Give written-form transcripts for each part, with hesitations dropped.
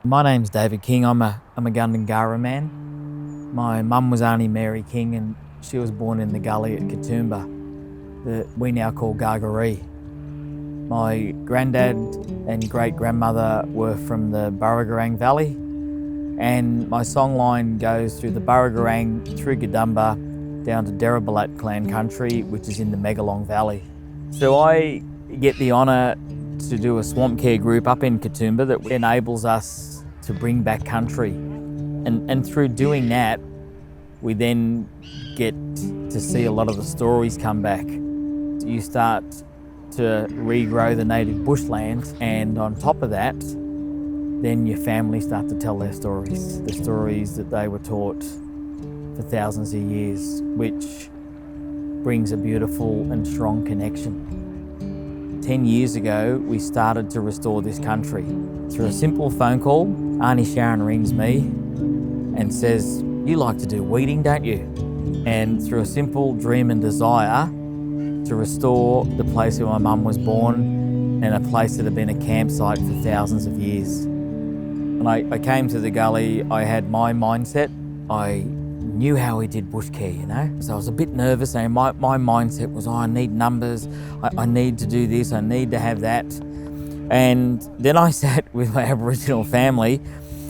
My name's David King. I'm a Gundungurra man. My mum was Auntie Mary King and she was born in the gully at Katoomba that we now call Garguree. My granddad and great-grandmother were from the Burragorang Valley, and my songline goes through the Burragorang, through Katoomba, down to Derribalat clan country, which is in the Megalong Valley. So I get the honour to do a Swampcare group up in Katoomba that enables us to bring back country. And through doing that, we then get to see a lot of the stories come back. You start to regrow the native bushland, and on top of that, then your family start to tell their stories, the stories that they were taught for thousands of years, which brings a beautiful and strong connection. 10 years ago, we started to restore this country. Through a simple phone call, Auntie Sharon rings me and says, "You like to do weeding, don't you?" And through a simple dream and desire to restore the place where my mum was born and a place that had been a campsite for thousands of years. When I came to the gully, I had my mindset. I knew how we did bushcare, you know? So I was a bit nervous, and my mindset was, I need numbers, I need to do this, I need to have that. And then I sat with my Aboriginal family.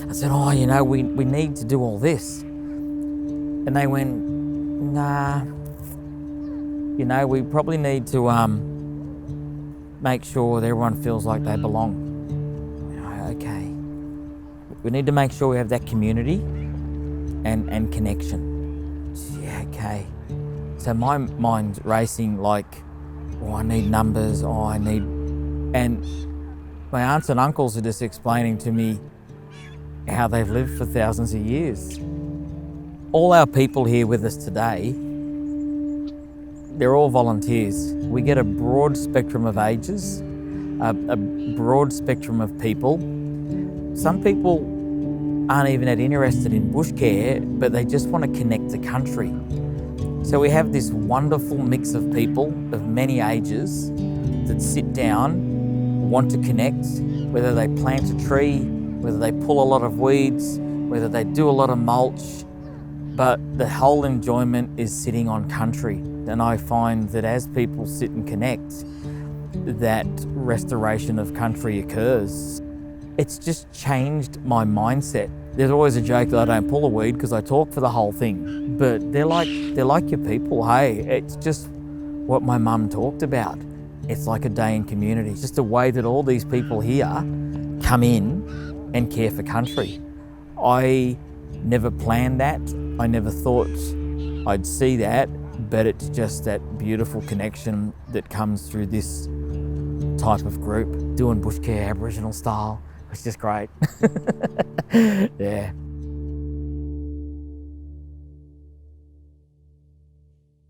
I said, we need to do all this. And they went, nah, we probably need to make sure that everyone feels like they belong. Okay. We need to make sure we have that community and connection. Yeah, okay. So my mind's racing like, I need numbers, and my aunts and uncles are just explaining to me how they've lived for thousands of years. All our people here with us today, they're all volunteers. We get a broad spectrum of ages, a broad spectrum of people. Some people aren't even that interested in bushcare, but they just want to connect to country. So we have this wonderful mix of people of many ages that sit down, want to connect, whether they plant a tree, whether they pull a lot of weeds, whether they do a lot of mulch, but the whole enjoyment is sitting on country. And I find that as people sit and connect, that restoration of country occurs. It's just changed my mindset. There's always a joke that I don't pull a weed because I talk for the whole thing, but they're like your people. Hey, it's just what my mum talked about. It's like a day in community. It's just a way that all these people here come in and care for country. I never planned that. I never thought I'd see that, but it's just that beautiful connection that comes through this type of group, doing bushcare Aboriginal style. It's just great. Yeah.